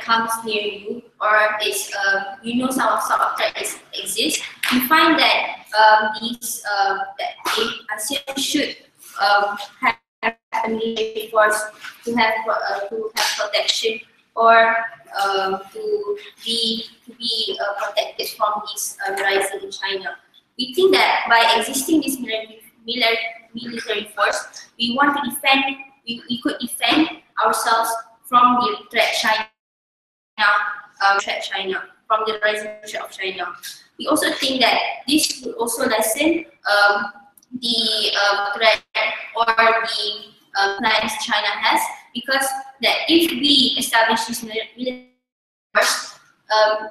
comes near you, or it's you know some of threat exists, you find that that ASEAN should have a military force to have protection, or to be protected from this rising in China. We think that by existing this military force, we want to defend. We could defend ourselves from the threat China, from the rising threat of China. We also think that this would also lessen the threat or the plans China has, because that if we establish this military force,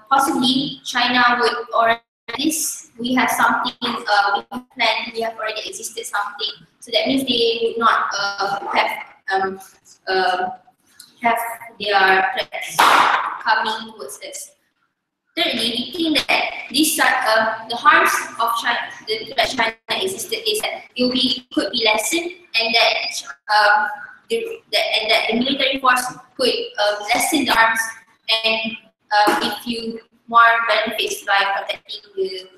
possibly China would, or at least we have something, we have planned, we have already existed something. So that means they would not have their threats coming towards us. Thirdly, we think that this the harms of China, the threat China existed, is that it could be lessened, and that the military force could lessen the harms and give you more benefits by protecting the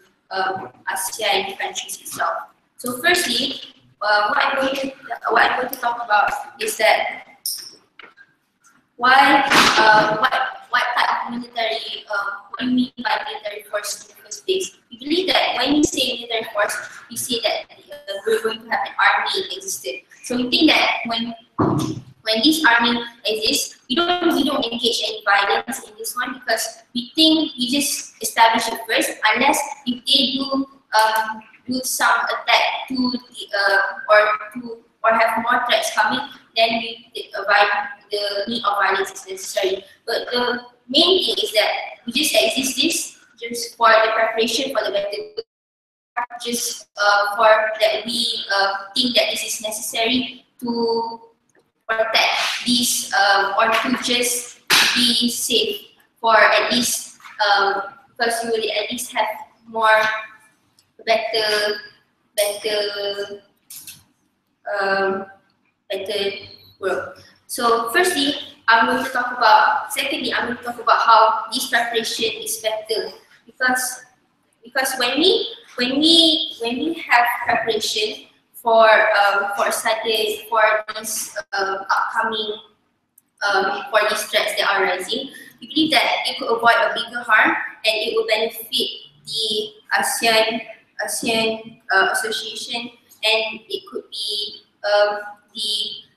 ASEAN countries itself. So firstly, what I'm going to talk about is that what type of military, what do you mean by military force in the first place? We believe that when you say military force, you say that we're going to have an army existed. So we think that when this army exists, we don't engage any violence in this one, because we think we just establish it first, unless if they do some attack to the or have more threats coming, then the need of violence is necessary. But the main thing is that we just exist this just for the preparation for the battle, just for that we think that this is necessary to protect these or to just be safe for at least because you will at least have more better work. So firstly, I'm going to talk about. Secondly, I'm going to talk about how this preparation is better, because when we have preparation for studies for these upcoming for these threats that are rising, we believe that it could avoid a bigger harm, and it will benefit the ASEAN association, and it could be the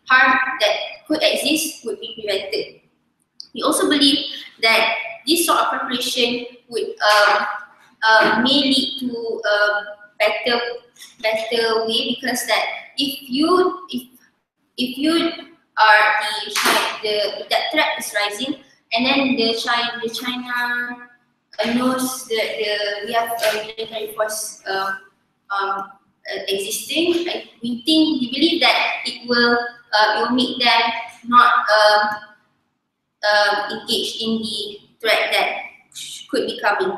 harm that could exist would be prevented. We also believe that this sort of preparation would may lead to a better way, because that if you are that threat is rising, and then the China knows that we have a military force existing, we believe that it will make them not engage in the threat that could be coming.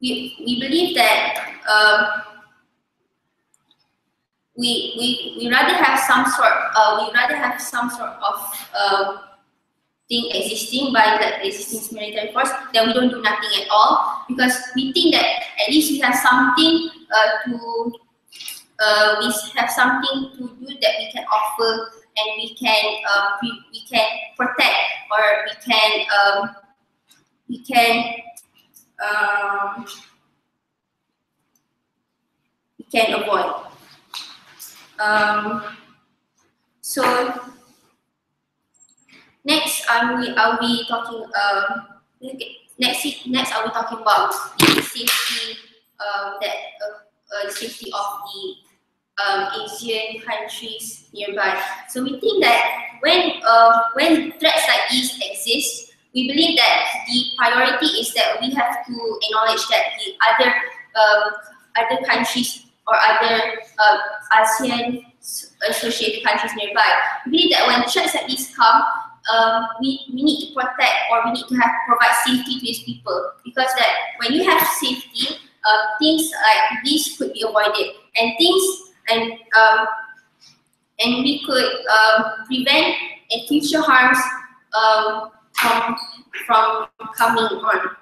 We believe that we rather have some sort of thing existing by the existing military force, then we don't do nothing at all, because we think that at least we have something to do that we can offer, and we can protect, or we can avoid. So next, I'll be talking. Next, I'll be talking about the safety safety of the Asian countries nearby. So we think that when threats like these exist, we believe that the priority is that we have to acknowledge that the other countries or other ASEAN associated countries nearby. We believe that when threats like these come, we need to protect, or we need to provide safety to these people, because that when you have safety, things like this could be avoided, and we could prevent future harms from coming on.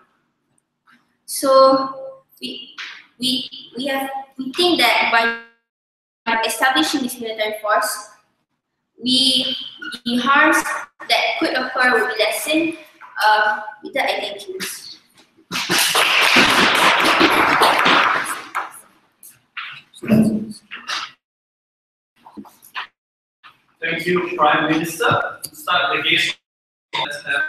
So we think that by establishing this military force, the harms that could occur will be lessened. With that, I thank you. Thank you, Prime Minister. To start the case, let's have.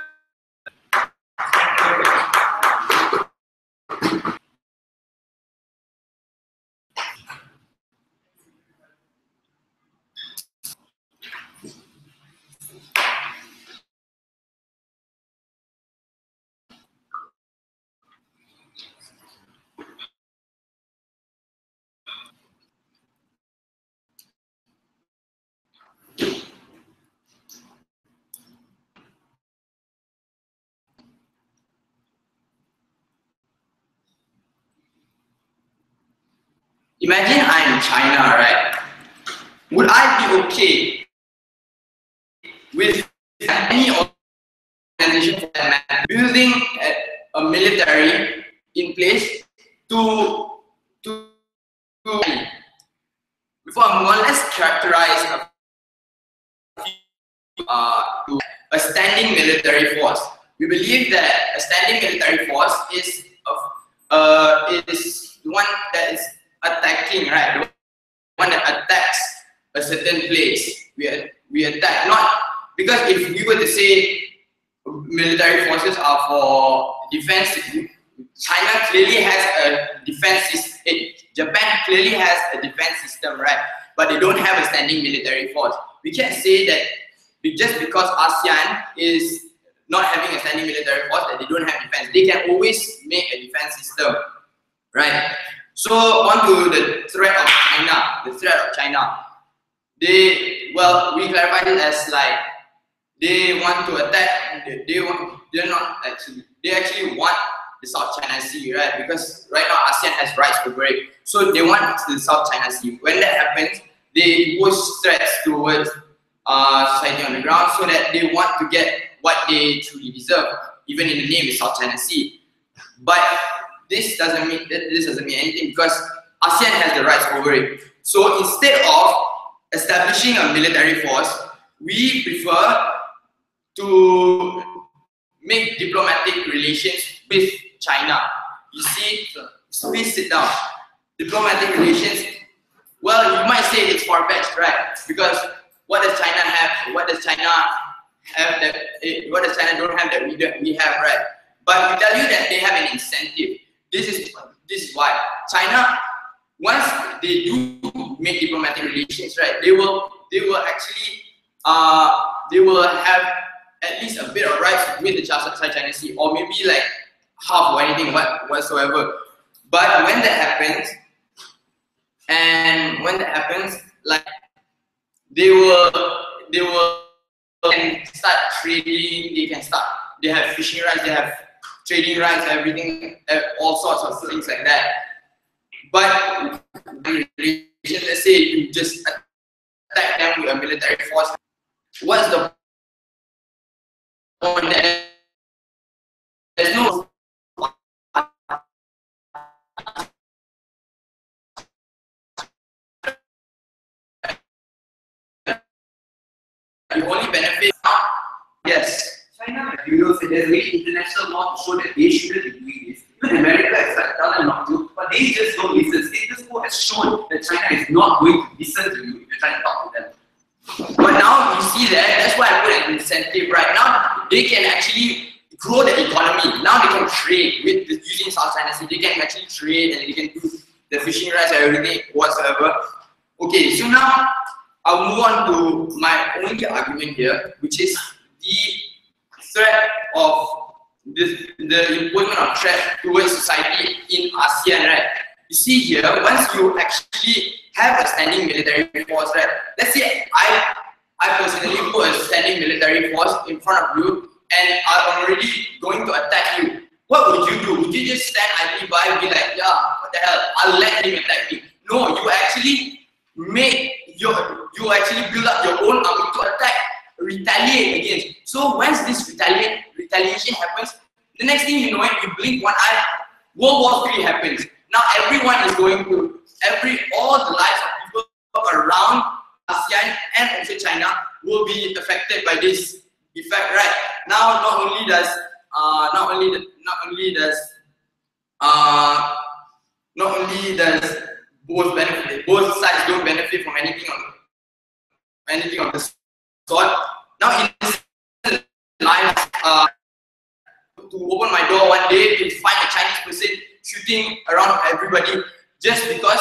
Imagine I'm in China, right? Would I be okay with any organization building a military in place to before I move on, let's characterize a standing military force. We believe that a standing military force is one that is attacking, right? The one that attacks a certain place. We attack, not because if we were to say military forces are for defense, China clearly has a defense system. Japan clearly has a defense system, right? But they don't have a standing military force. We can't say that just because ASEAN is not having a standing military force that they don't have defense. They can always make a defense system, right? So on to the threat of China. The threat of China. We clarified it as like they want to attack. They actually want the South China Sea, right? Because right now ASEAN has rights over it. So they want the South China Sea. When that happens, they push threats towards society on the ground so that they want to get what they truly deserve, even in the name is South China Sea. But this doesn't mean anything because ASEAN has the rights over it. So instead of establishing a military force, we prefer to make diplomatic relations with China. You see, so please sit down. Diplomatic relations, well, you might say it's far-fetched, right? Because what does China have? What does China have that? What does China don't have that we have, right? But we tell you that they have an incentive. This is why China, once they do make diplomatic relations, right? They will actually they will have at least a bit of rights with the South China Sea, or maybe like half or anything whatsoever. But when that happens, like they will start trading. They have fishing rights. They have trading rights. Everything, all sorts of things like that. But let's say you just attack them with a military force. What's the point? There's no you only benefit. Yes. China, there's really international law to show that they shouldn't be doing this. Even America has tell them not to, but they just don't listen. Status quo has shown that China is not going to listen to you if you're trying to talk to them. But now you see that's why I put an incentive. Right now, they can actually grow the economy. Now they can trade with using South China Sea. They can actually trade and they can do the fishing rights and everything whatsoever. Okay, so now I'll move on to my only argument here, which is the threat of the imposition of threat towards society in ASEAN, right? You see here, once you actually have a standing military force, right? Let's say I personally put a standing military force in front of you and I'm already going to attack you. What would you do? Would you just stand idly by and be like, yeah, what the hell? I'll let him attack me. No, you actually build up your own army to retaliate against. So once this retaliation retaliation happens. The next thing you know it, you blink one eye, World War III happens. Now everyone is going to, all the lives of people around ASEAN and also China will be affected by this effect, right? Now not only does both sides don't benefit from anything of the sort. Now innocent lives, to open my door one day to find a Chinese person shooting around everybody just because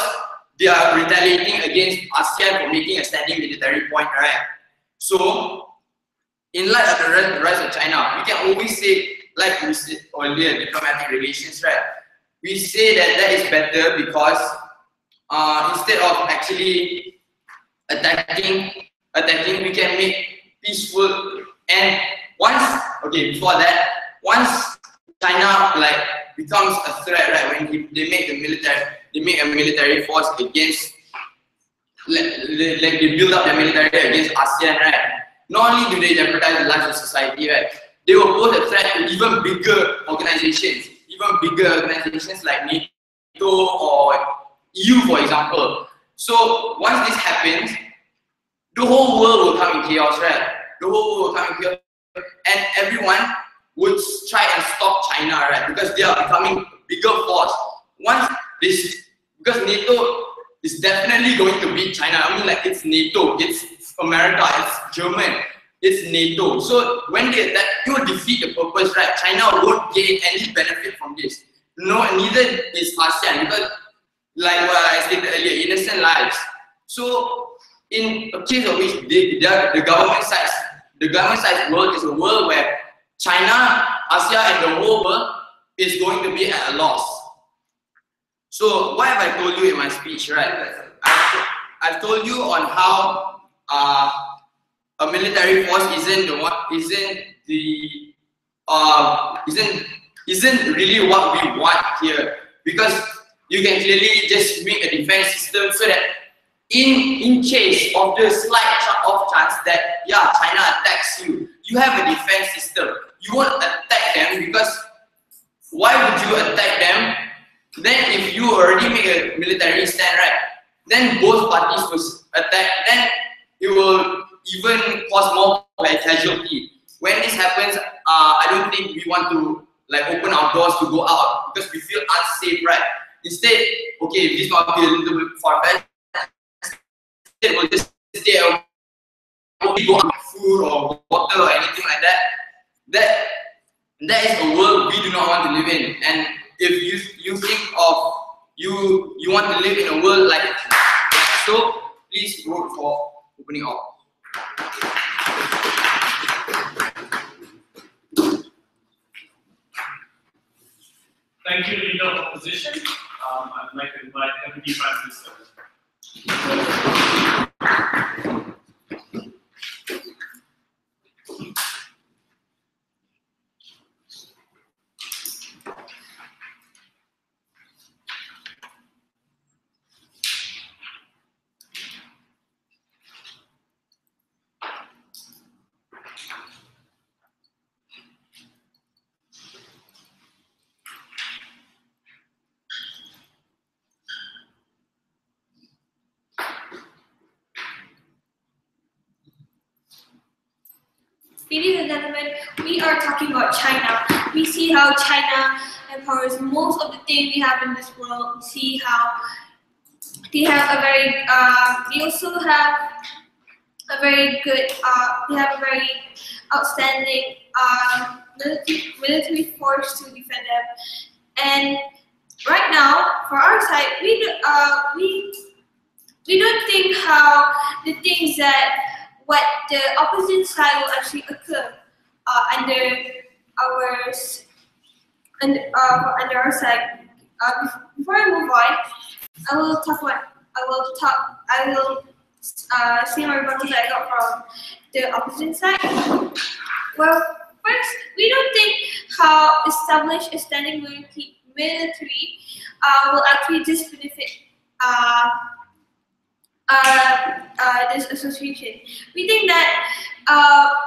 they are retaliating against ASEAN for making a standing military point, right? So, in light of the rise of China, we can always say, like we said earlier, diplomatic relations, right? We say that is better because instead of actually attacking, we can make peaceful. And before that, once China becomes a threat, right? When they make a military force against, they build up their military against ASEAN, right? Not only do they jeopardize the lives of society, right? They will pose a threat to even bigger organizations like NATO or EU, for example. So once this happens, the whole world will come in chaos, right? And everyone would try and stop China, right? Because they are becoming a bigger force. Because NATO is definitely going to beat China. I mean, it's NATO, it's America, it's German, it's NATO. So when they attack, it will defeat the purpose, right? China won't gain any benefit from this. No, neither is ASEAN, because like what I stated earlier, innocent lives. So in a case of which the government side's world is a world where China, ASEAN, and the whole world is going to be at a loss. So what have I told you in my speech, right? I've told you on how a military force isn't really what we want here, because you can clearly just make a defense system so that in case of the slight off chance that China attacks you, you have a defense system. You won't attack them, because why would you attack them? Then if you already make a military stand, right, then both parties will attack, then it will even cause more casualty. When this happens, I don't think we want to open our doors to go out because we feel unsafe, right? Instead, okay, if this might be a little bit far-fetched, we'll just stay away, go out food or water or anything like that. That is a world we do not want to live in. And if you think of you want to live in a world like so, please vote for opening up. Thank you, Leader of Opposition. I'd like to invite Deputy Prime Minister. Ladies and gentlemen, we are talking about China. We see how China empowers most of the things we have in this world. We see how they have a very, they also have a very good, they have a very outstanding military force to defend them. And right now, for our side, we don't think how the things that what the opposite side will actually occur under our side. Before I move on, I will say my rebuttals that I got from the opposite side. Well, first, we don't think how establish a standing military will actually just benefit this association. We think that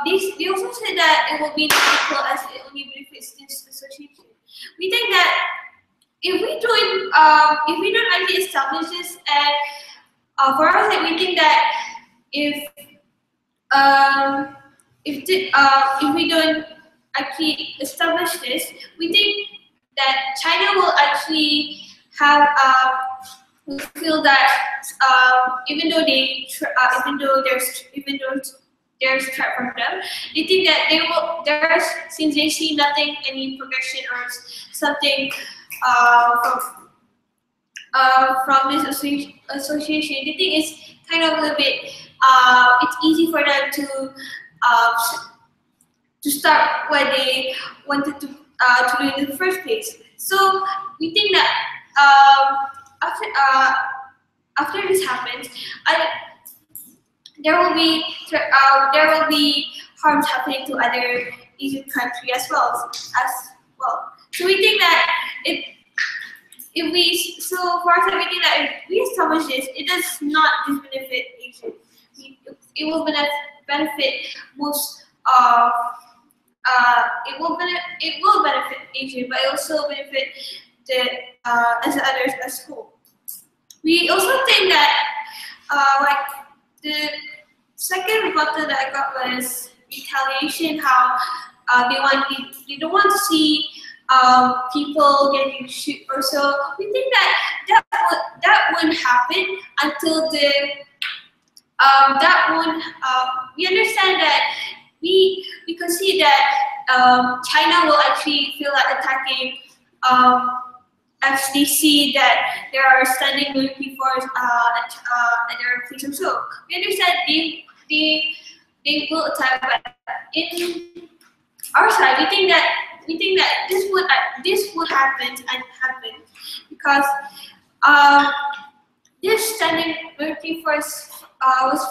they also said that it will be equal as it only if we don't actually establish this, and for us, like, we think that if we don't actually establish this, we think that China will actually have we feel that even though there's threat from them, they think that since they see nothing, any progression or something from this association, they think it's kind of a little bit it's easy for them to start what they wanted to do in the first place. So we think that after this happens, there will be harms happening to other Asian countries as well. So we think that for us, we think that if we establish this, it does not just benefit Asian. It will benefit most of. It will benefit Asia, but it also benefit the others as whole. We also think that like the second rebuttal that I got was retaliation. How they don't want to see people getting shot or so. We think that wouldn't happen until we understand that we can see that China will actually feel like attacking as they see that there are standing military force at their place. So we understand they will attack, but in our side, we think that this would happen because this standing military force was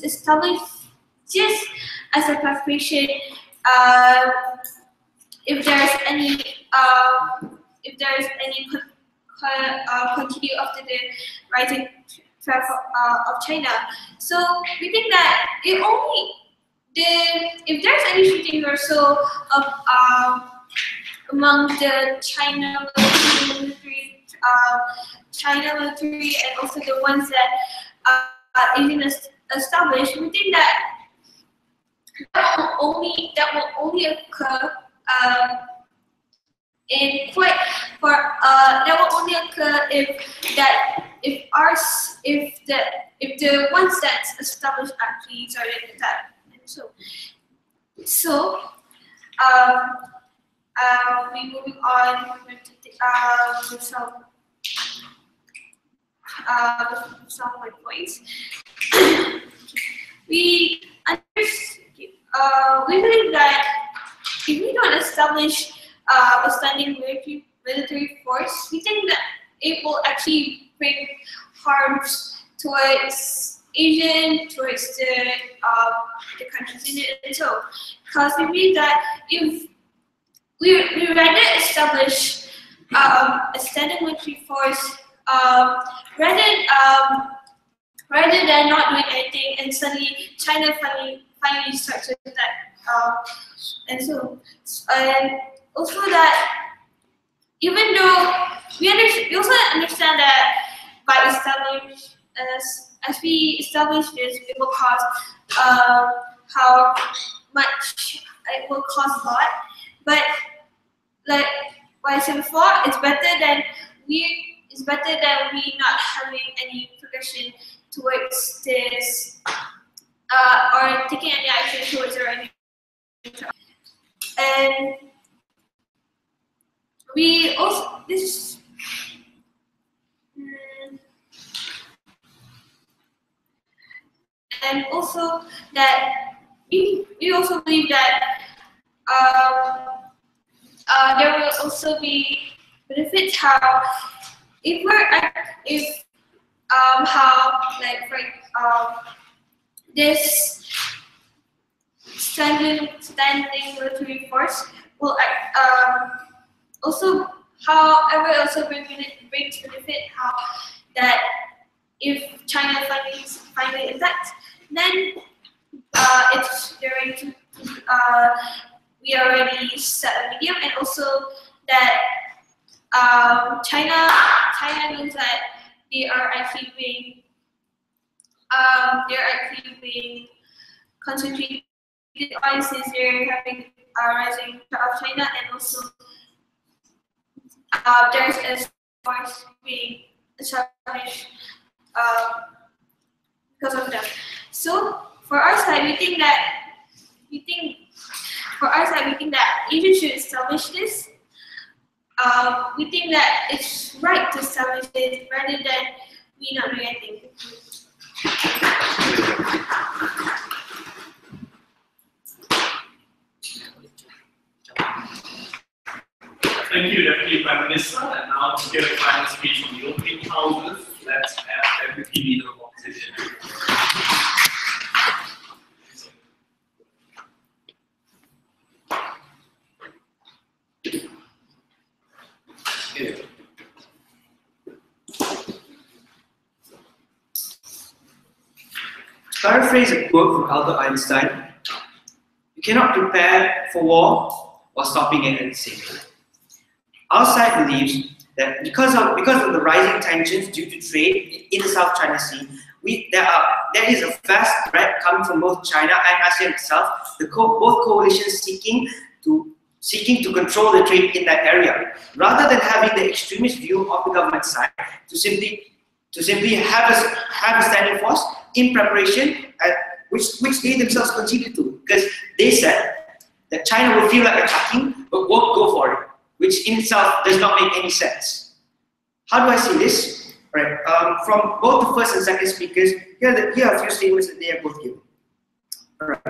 established just as a preparation if there's any continue after the rising threat of China. So we think that if there's any shooting or so of among the China military and also the ones that Asian established, we think that will only occur if the ones that's established actually started attack. And so we moving on with some like points. We believe that if we don't establish a standing military force, we think that it will actually bring harms towards Asian, towards the countries in it. And so, because we believe that if we rather establish a standing military force rather than not doing anything, and suddenly China finally starts to attack. And also that even though we also understand that by as we establish this, it will cause how much it will cost a lot. But like what I said before, it's better than we not having any progression towards this or taking any action towards our enemy. And we also and also that we also believe that there will also be benefits how this standing military force will also bring benefit how that if China finally attacks, then it's going to we already set a medium, and also that China knows that they are actually being concentrated on since they're having a rising of China, and also there's a force being established because of them. So for our side, we think that Asia should establish this. We think that it's right to establish this rather than we not doing anything. Thank you, Deputy Prime Minister. And now to give a final speech on the opening houses, let's have Deputy Leader of Opposition. Paraphrase a quote from Albert Einstein: "You cannot prepare for war while stopping it at the same time." Our side believes that because of the rising tensions due to trade in the South China Sea, there is a vast threat coming from both China and ASEAN itself. Both coalitions seeking to control the trade in that area, rather than having the extremist view of the government side to simply have a standing force in preparation, which they themselves conceded to, because they said that China will feel like attacking but won't go for it, which in itself does not make any sense. How do I see this? Right, from both the first and second speakers, here are a few statements that they have both given. All right.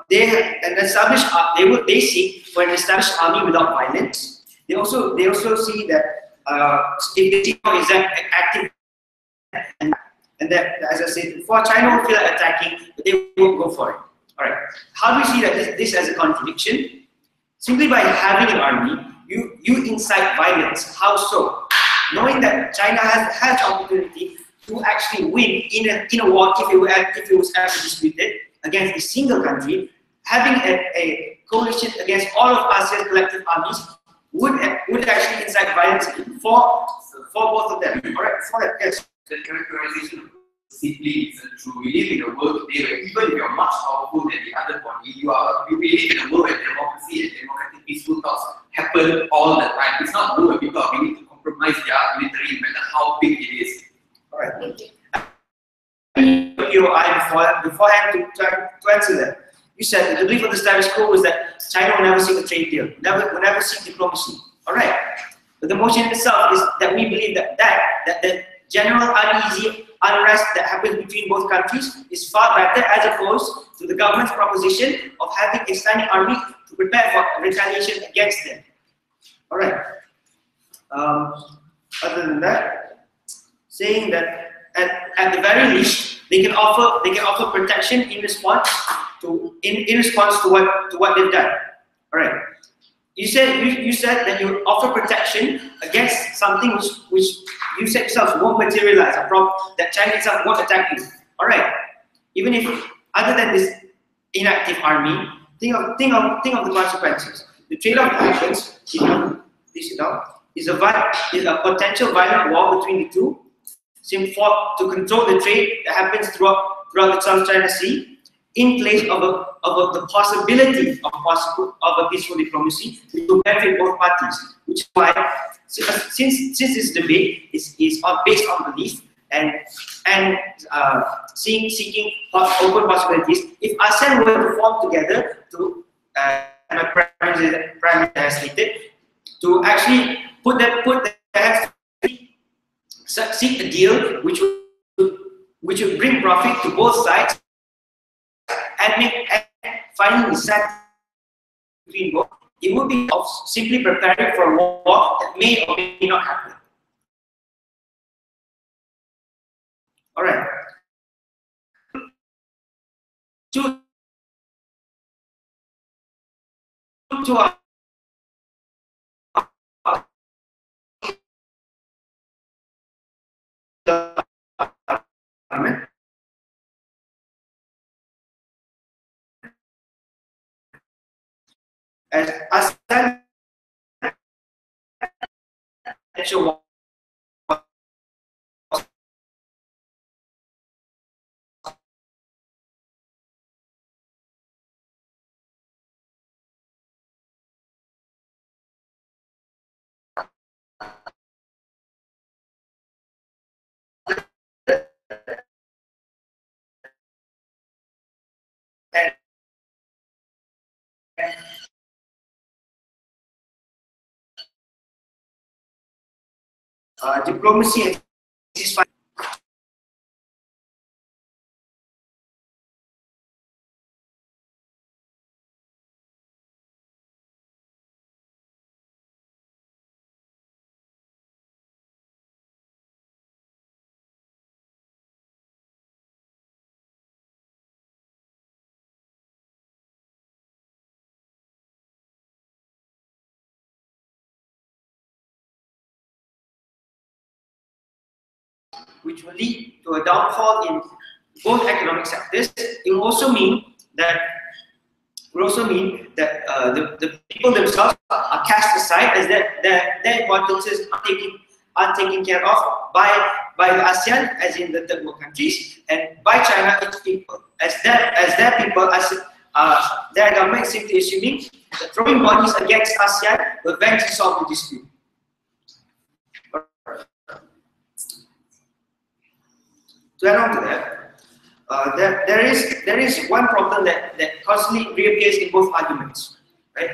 They seek for an established army without violence. They also see that if they see how is active, and that, as I said before, China will feel like attacking, but they won't go for it. All right. How do we see that this as a contradiction? Simply by having an army, you incite violence. How so? Knowing that China has the opportunity to actually win in a war if it was ever disputed against a single country, having a coalition against all of ASEAN's collective armies would actually incite violence for both of them. All right. For that, yes. The characterization simply isn't true. We live in a world today where even if you're much powerful than the other party, we live in a world where democracy and democratic peaceful talks happen all the time. It's not where people are willing to compromise their military no matter how big it is. All right. Beforehand to answer that, you said that the belief of the status quo was that China will never seek a trade deal, will never seek diplomacy. All right. But the motion itself is that we believe that the general uneasy unrest that happens between both countries is far better as opposed to the government's proposition of having a standing army to prepare for retaliation against them. All right. Other than that, saying that at the very least they can offer protection in response to what they've done. All right. You said that you offer protection against something which you said yourself won't materialize, a problem that China itself won't attack you. All right. Even if other than this inactive army, think of the consequences. The trade-off happens. Is a potential violent war between the two, to control the trade that happens throughout the South China Sea, in place of the possibility of a peaceful diplomacy to benefit both parties. Which is why, since this debate is based on belief and seeking open possibilities, if ASEAN were to form together to, my Prime Minister has stated, to actually put their hands to seek a deal which would bring profit to both sides and finding the set between both, it would be of simply preparing for a war that may or may not happen. All right. As ASEAN potential war. Diplomacy and ceasefire. Which will lead to a downfall in both economic sectors. It will also mean that the people themselves are cast aside, as their importances are taken care of by the ASEAN, as in the third world countries, and by China, its people, as their people, their government simply assuming that throwing bodies against ASEAN will eventually solve the dispute. To add on to that, there is one problem that constantly reappears in both arguments, right?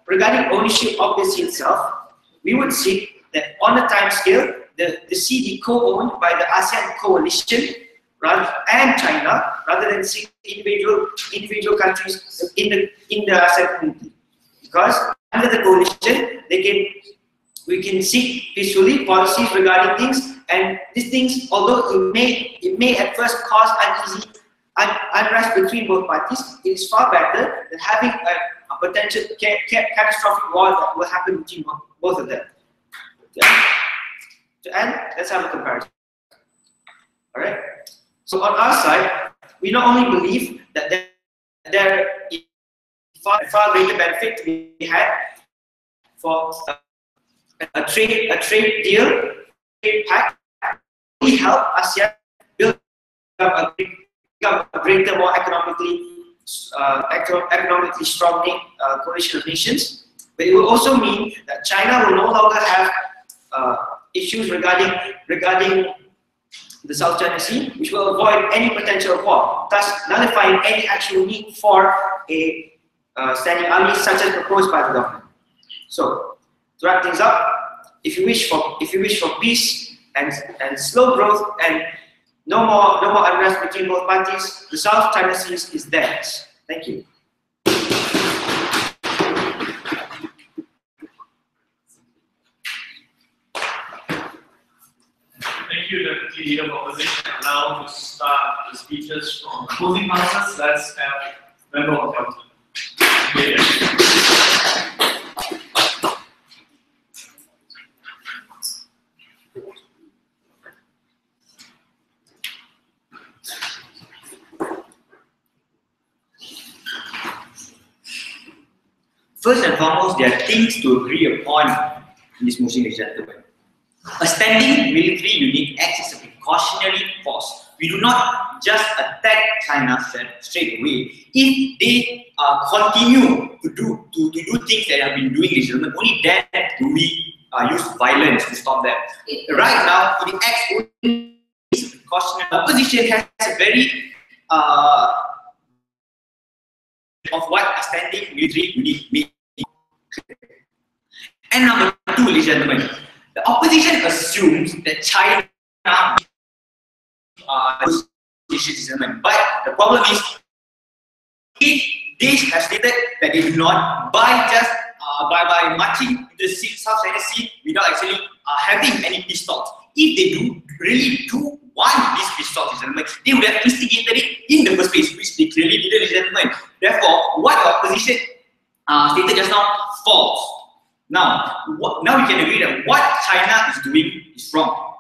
Regarding ownership of the sea itself, we would see that on a time scale, the sea be co-owned by the ASEAN coalition and China, rather than individual countries in the ASEAN community. Because under the coalition, we can seek peacefully policies regarding things. And these things, although it may at first cause unrest between both parties, it is far better than having a potential catastrophic war that will happen between both of them. Okay. To end, let's have a comparison. All right. So on our side, we not only believe that there is far greater benefit to be had for a trade deal. Pact will help ASEAN build up a greater, more economically strong coalition of nations. But it will also mean that China will no longer have issues regarding the South China Sea, which will avoid any potential war, thus nullifying any actual need for a standing army such as proposed by the government. So, to wrap things up, if you wish for peace and slow growth and no more unrest between both parties, the South China Sea is theirs. Thank you. Thank you, Deputy Leader of Opposition. Now to start the speeches from opposing houses, let's have Member of Council. First and foremost, there are things to agree upon in this motion, ladies and gentlemen. A standing military unit acts as a precautionary force. We do not just attack China straight away. If they continue to do things that they have been doing, ladies and gentlemen, only then do we use violence to stop them. Right now, it acts only as a precautionary. Opposition has a very of what a standing military unit means. And number two, ladies and gentlemen, the opposition assumes that China but the problem is, if they have stated that they do not, by by marching into the South China Sea without actually having any peace talks. If they really do want this peace talks, they would have instigated it in the first place, which they clearly did, ladies and gentlemen. Therefore, what the opposition stated just now, false. Now we can agree that what China is doing is wrong,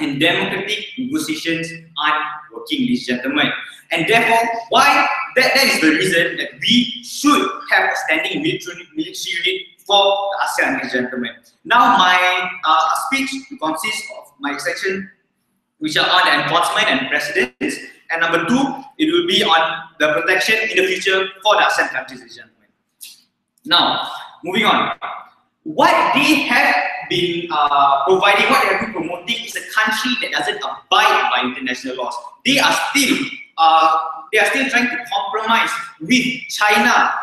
and democratic negotiations aren't working, ladies and gentlemen. And therefore, why that is the reason that we should have a standing military unit for the ASEAN, ladies and gentlemen. Now my speech consists of my section which are on enforcement and precedents, and number 2, it will be on the protection in the future for the ASEAN countries, ladies and gentlemen. Now, moving on. What they have been providing, what they have been promoting is a country that doesn't abide by international laws. They are still trying to compromise with China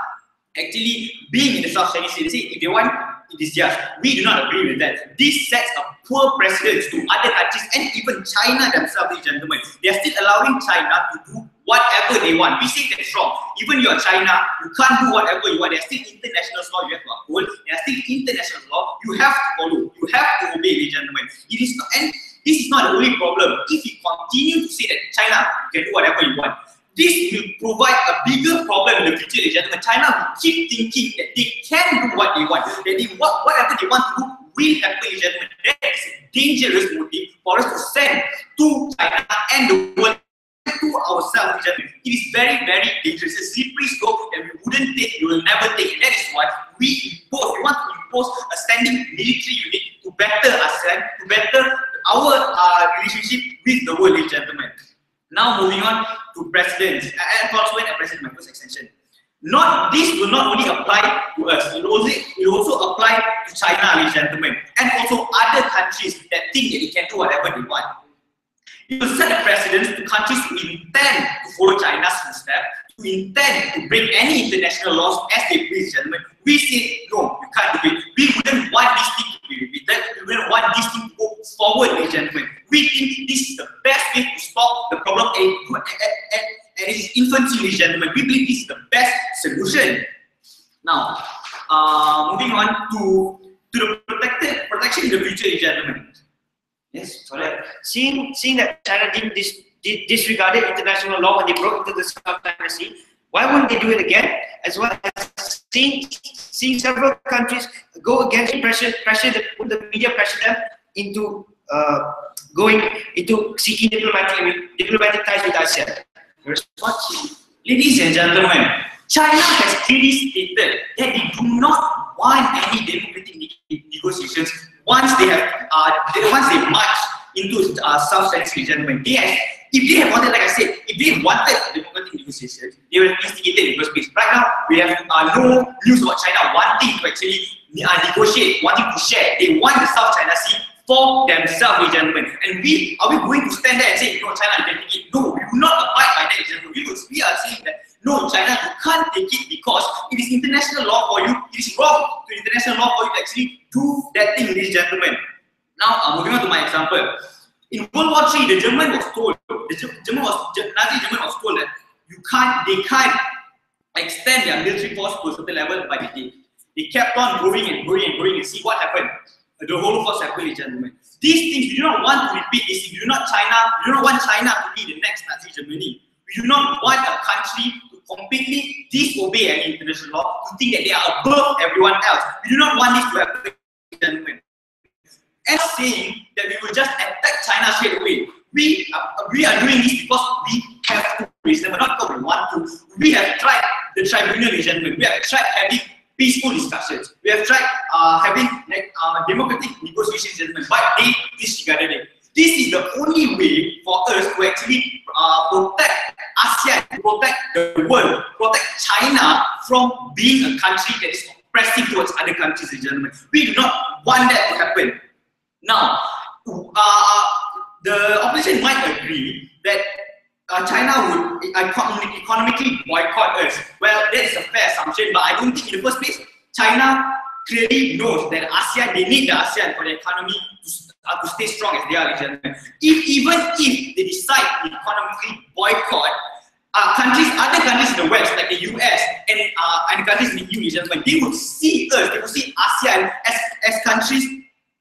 actually being in the South Chinese Sea. They say if they want, it is just. We do not agree with that. This sets a poor precedent to other countries and even China themselves, ladies and gentlemen. They are still allowing China to do whatever they want. We say that's wrong. Even you are China, you can't do whatever you want. There are still international law you have to uphold. There are still international law you have to follow. You have to obey, ladies and gentlemen. It is not, and this is not the only problem. If you continue to say that China, you can do whatever you want, this will provide a bigger problem in the future, ladies and gentlemen. China will keep thinking that they can do what they want. That whatever they want to do will happen, ladies and gentlemen. That is a dangerous motive for us to send to China and the world, to ourselves. It is very, very dangerous. It's a slippery slope that we wouldn't take, we will never take. And that is why we want to impose a standing military unit to better ASEAN, to better our relationship with the world, ladies and gentlemen. Now moving on to precedents, enforcement and precedent, my first extension. This will not only apply to us, it will also apply to China, ladies and gentlemen, and also other countries that think that they can do whatever they want. It will set a precedent to countries who intend to follow China's footsteps, who intend to break any international laws as they please, gentlemen. We say, no, you can't do it. We wouldn't want this thing to be repeated. We wouldn't want this thing to go forward, ladies and gentlemen. We think this is the best way to stop the problem at its infancy, ladies and gentlemen. We believe this is the best solution. Now, moving on to the protection in the future, ladies and gentlemen. Yes, correct. Seeing that China disregarded international law when they broke into the South China Sea, why wouldn't they do it again? As well as seeing several countries go against the media pressure them into going into seeking diplomatic ties with ASEAN. Ladies and gentlemen, China has clearly stated that they do not want any democratic negotiations once they march into South China Sea, gentlemen. If they have wanted, like I said, if they wanted democratic negotiations, they would have instigated in the first place. Right now, we have no news about China wanting to actually negotiate, wanting to share. They want the South China Sea for themselves, ladies and gentlemen. And are we going to stand there and say, no, China, you can take it? No, we will not abide by that, ladies and gentlemen. We are saying that, no, China, you can't take it because it is international law for you. It is wrong to international law for you to actually do that thing, ladies and gentlemen. Now, moving on to my example. In World War III, the German was told, Nazi German was told that they can't extend their military force to a certain level by the day. They kept on growing and see what happened. The Holocaust happened, ladies and gentlemen. These things, we do not want to repeat this. We do not want China to be the next Nazi Germany. We do not want a country to completely disobey any international law, to think that they are above everyone else. We do not want this to happen, ladies and gentlemen. And saying that we will just attack China straight away. We are doing this because we have to raise them, not because we want to. We have tried the tribunal, ladies and gentlemen. We have tried having peaceful discussions. We have tried having democratic negotiations, gentlemen, but they disregarded it. This is the only way for us to actually protect ASEAN, protect the world, protect China from being a country that is oppressive towards other countries, ladies and gentlemen. We do not want that to happen. Now, the opposition might agree that China would economically boycott us. Well, that is a fair assumption, but I don't think in the first place, China clearly knows that ASEAN, they need the ASEAN for the economy to stay strong as they are, ladies and gentlemen. Even if they decide to economically boycott other countries in the West, like the US and countries in the EU, ladies and gentlemen, they would see us, they would see ASEAN as countries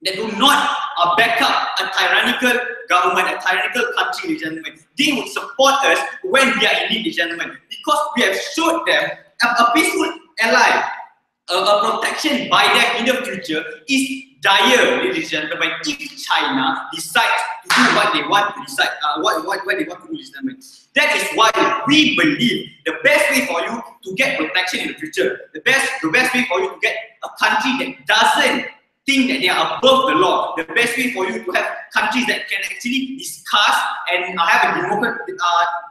that do not back up a tyrannical government, a tyrannical country, ladies and gentlemen. They would support us when we are in need, ladies and gentlemen, because we have showed them a peaceful ally, a protection by them in the future is dire, ladies and gentlemen, if China decides to do what they want to decide, what they want to do, ladies and gentlemen. That is why we believe the best way for you to get protection in the future, the best way for you to get a country that doesn't think that they are above the law, the best way for you to have countries that can actually discuss and have a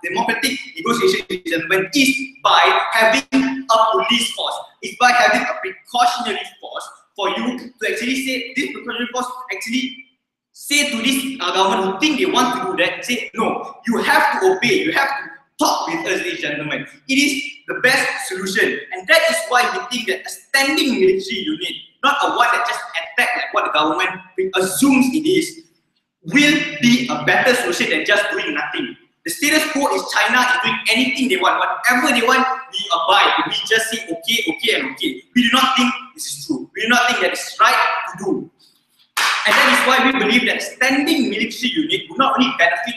democratic negotiation is by having a police force, is by having a precautionary force for you to actually say, this precautionary force actually say to this government who think they want to do that, say, no, you have to obey, you have to talk with us, ladies and gentlemen. It is the best solution, and that is why we think that a standing military unit, not a one that just attack like what the government assumes it is, will be a better solution than just doing nothing. The status quo is China is doing anything they want, whatever they want, we abide. We just say okay, okay, and okay. We do not think this is true. We do not think that it's right to do. And that is why we believe that standing military unit will not only benefit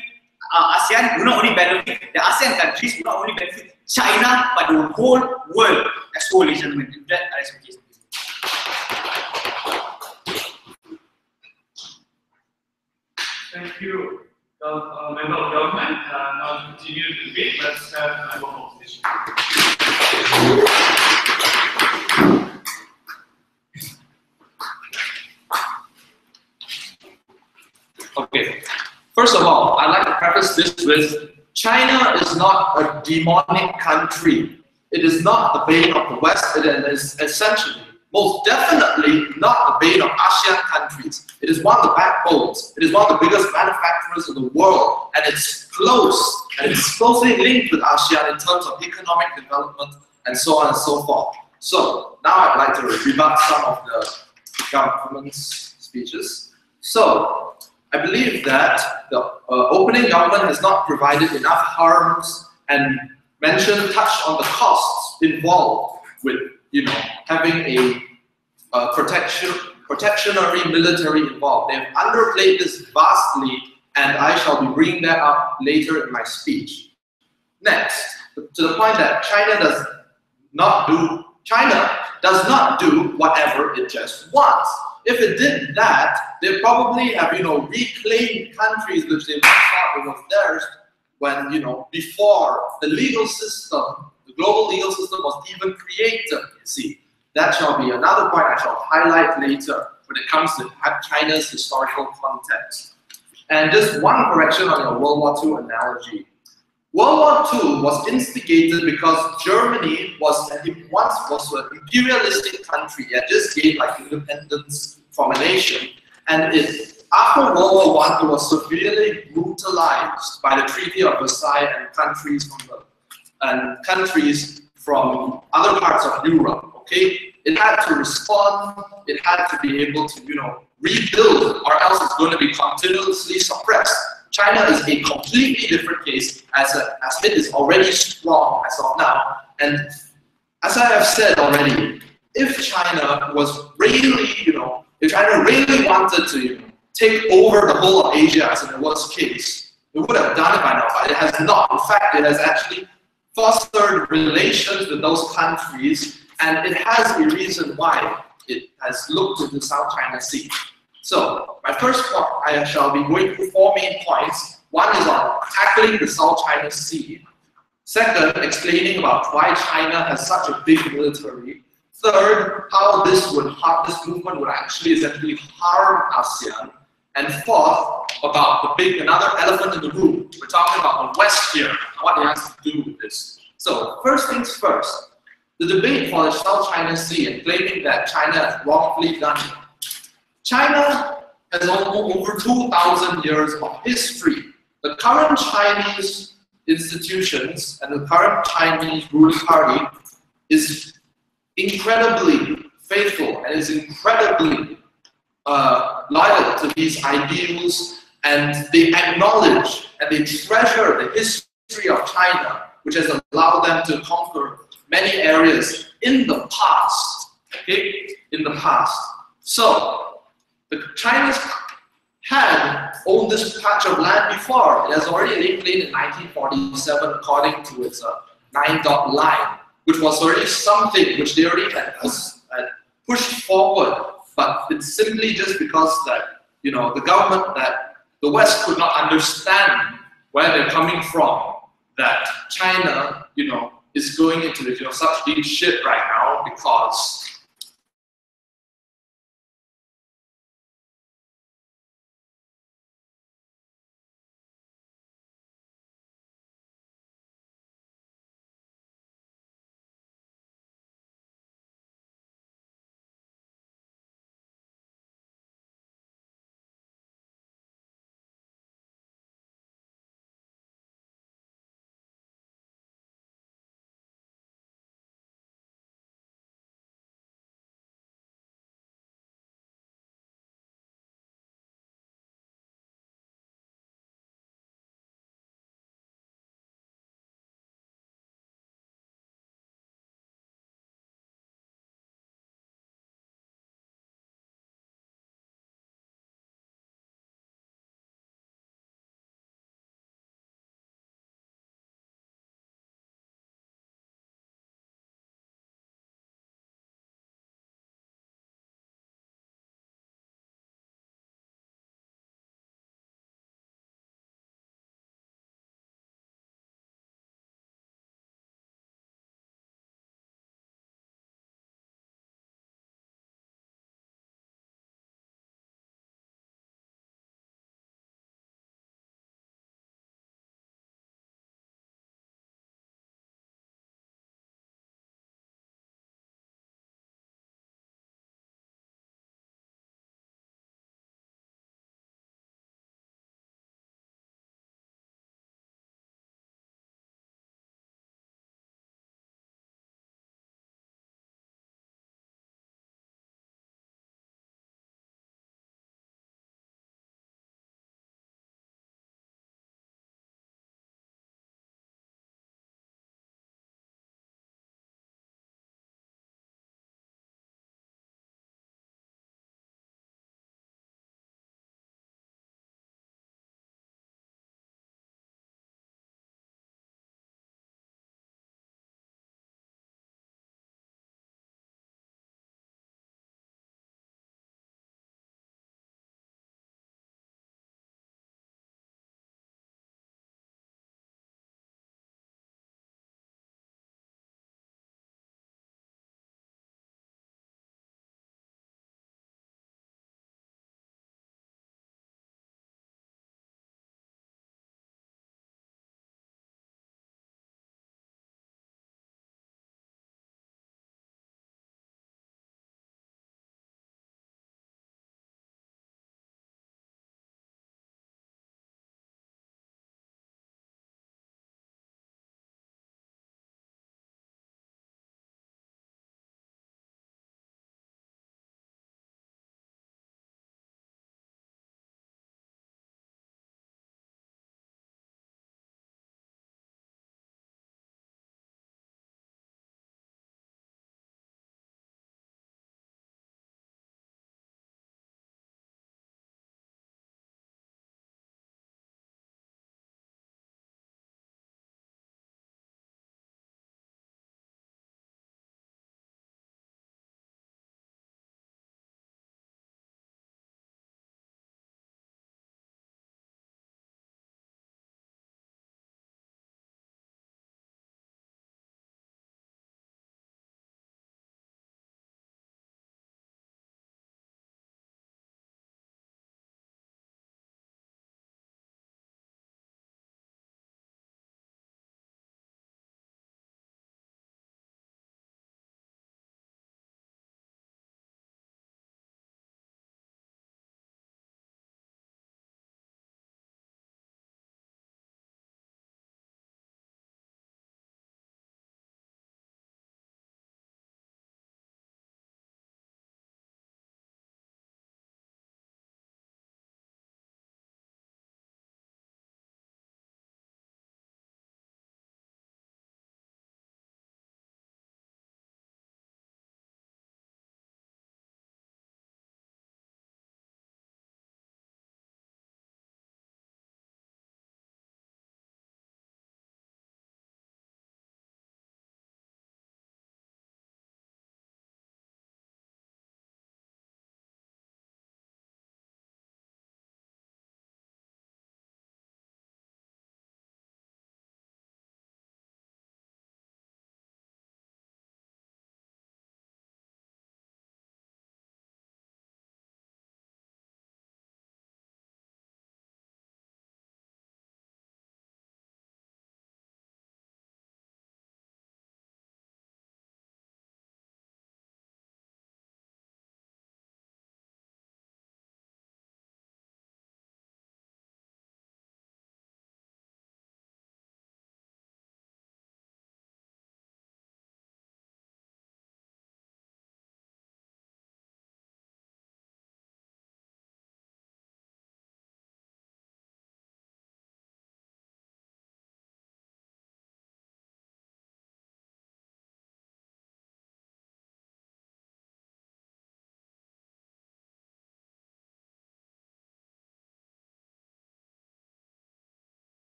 ASEAN, will not only benefit the ASEAN countries, will not only benefit China, but the whole world as whole, ladies and gentlemen. That is the case. Thank you, member of government. Now to continue the debate, let's have member of opposition. Okay. First of all, I'd like to preface this with China is not a demonic country. It is not the bane of the West. It is essentially, most definitely not the bane of ASEAN countries. It is one of the backbones. It is one of the biggest manufacturers in the world, and it's close, and it's closely linked with ASEAN in terms of economic development and so on and so forth. So now I'd like to rebut some of the government's speeches. So I believe that the opening government has not provided enough harms and touched on the costs involved with, having a protectionary military involved. They have underplayed this vastly, and I shall be bringing that up later in my speech. Next, to the point that China does not do whatever it just wants. If it did that, they probably have, reclaimed countries which they once thought it was theirs when, before the legal system, the global legal system was even created, you see. That shall be another point I shall highlight later when it comes to China's historical context. And just one correction on your World War II analogy. World War II was instigated because Germany once was an imperialistic country. It just gained independence from a nation. And after World War I, it was severely brutalized by the Treaty of Versailles and countries from other parts of Europe. Okay, it had to respond. It had to be able to, rebuild, or else it's going to be continuously suppressed. China is a completely different case, as it is already strong as of now. And as I have said already, if China was really, if China really wanted to take over the whole of Asia as in the worst case, it would have done it by now, but it has not. In fact, it has actually fostered relations with those countries, and it has a reason why it has looked to the South China Sea. So, my first point, I shall be going through 4 main points. One is on tackling the South China Sea. Second, explaining about why China has such a big military. Third, how this movement would actually essentially harm ASEAN. And fourth, about another elephant in the room. We're talking about the West here, and what it has to do with this. So, first things first, the debate for the South China Sea and claiming that China has wrongfully done it. China has over 2,000 years of history. The current Chinese institutions and the current Chinese ruling party is incredibly faithful and is incredibly loyal to these ideals, and they acknowledge and they treasure the history of China, which has allowed them to conquer many areas in the past. Okay, in the past. So the Chinese had owned this patch of land before. It has already been claimed in 1947 according to its 9-dot line, which was already something which they already had pushed forward but it's simply just because that, you know, the government, that the West could not understand where they're coming from, that China, you know, is going into, you know, such deep shit right now because